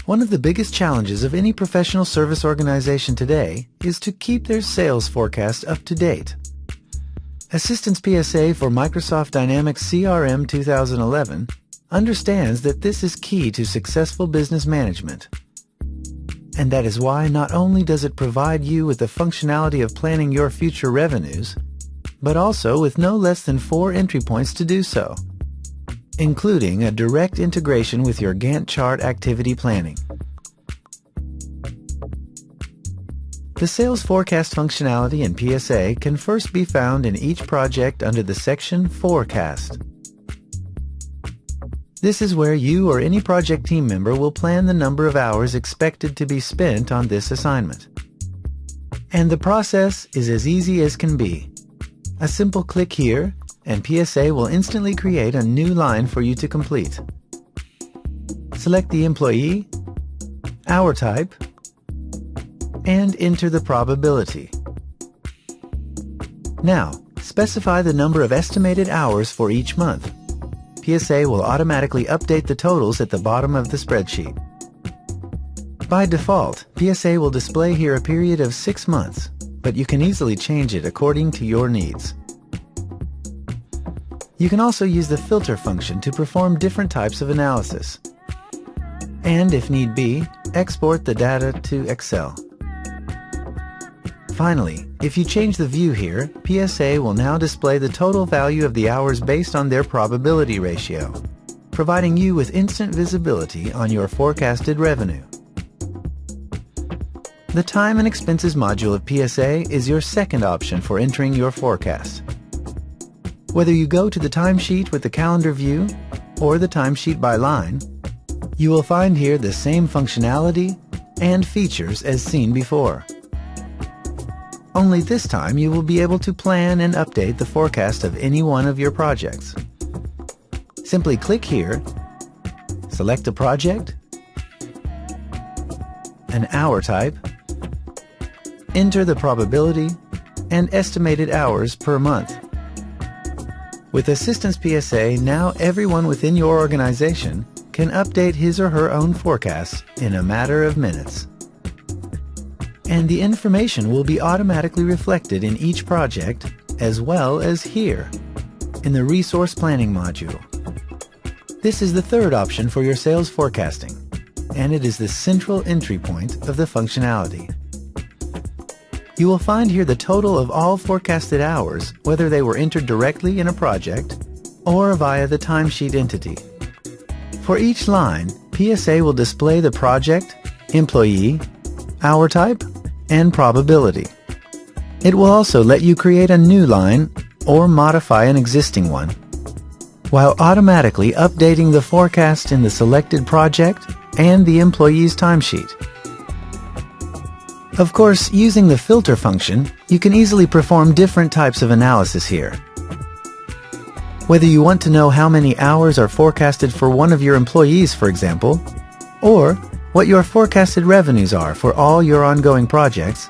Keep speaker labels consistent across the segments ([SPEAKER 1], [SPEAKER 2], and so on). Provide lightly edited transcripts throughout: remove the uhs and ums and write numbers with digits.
[SPEAKER 1] One of the biggest challenges of any professional service organization today is to keep their sales forecast up to date. Assistance PSA for Microsoft Dynamics CRM 2011 understands that this is key to successful business management. And that is why not only does it provide you with the functionality of planning your future revenues, but also with no less than 4 entry points to do so, including a direct integration with your Gantt chart activity planning. The sales forecast functionality in PSA can first be found in each project under the section Forecast. This is where you or any project team member will plan the number of hours expected to be spent on this assignment. And the process is as easy as can be. A simple click here, and PSA will instantly create a new line for you to complete. Select the employee, hour type, and enter the probability. Now, specify the number of estimated hours for each month. PSA will automatically update the totals at the bottom of the spreadsheet. By default, PSA will display here a period of 6 months, but you can easily change it according to your needs. You can also use the filter function to perform different types of analysis. And if need be, export the data to Excel. Finally, if you change the view here, PSA will now display the total value of the hours based on their probability ratio, providing you with instant visibility on your forecasted revenue. The Time and Expenses module of PSA is your second option for entering your forecast. Whether you go to the timesheet with the calendar view or the timesheet by line, you will find here the same functionality and features as seen before. Only this time you will be able to plan and update the forecast of any one of your projects. Simply click here, select a project, an hour type, enter the probability and estimated hours per month. With Assistance PSA, now everyone within your organization can update his or her own forecast in a matter of minutes. And the information will be automatically reflected in each project, as well as here, in the Resource Planning module. This is the third option for your sales forecasting, and it is the central entry point of the functionality. You will find here the total of all forecasted hours, whether they were entered directly in a project or via the timesheet entity. For each line, PSA will display the project, employee, hour type, and probability. It will also let you create a new line or modify an existing one, while automatically updating the forecast in the selected project and the employee's timesheet. Of course, using the filter function, you can easily perform different types of analysis here. Whether you want to know how many hours are forecasted for one of your employees, for example, or what your forecasted revenues are for all your ongoing projects,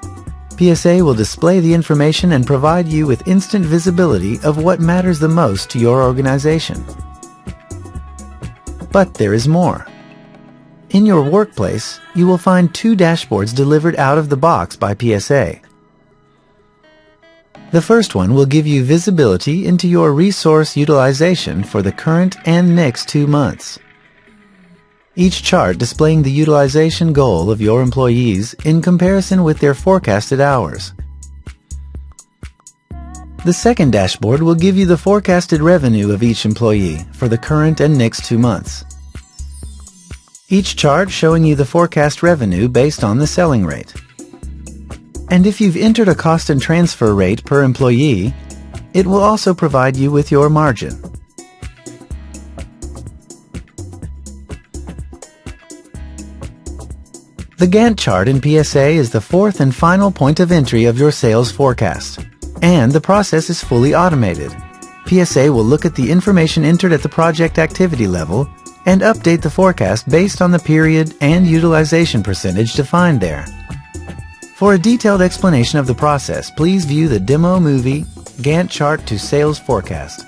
[SPEAKER 1] PSA will display the information and provide you with instant visibility of what matters the most to your organization. But there is more. In your workplace, you will find 2 dashboards delivered out of the box by PSA. The first one will give you visibility into your resource utilization for the current and next 2 months. Each chart displaying the utilization goal of your employees in comparison with their forecasted hours. The second dashboard will give you the forecasted revenue of each employee for the current and next 2 months. Each chart showing you the forecast revenue based on the selling rate. And if you've entered a cost and transfer rate per employee, it will also provide you with your margin. The Gantt chart in PSA is the fourth and final point of entry of your sales forecast, and the process is fully automated. PSA will look at the information entered at the project activity level and update the forecast based on the period and utilization percentage defined there. For a detailed explanation of the process, please view the demo movie, Gantt Chart to Sales Forecast.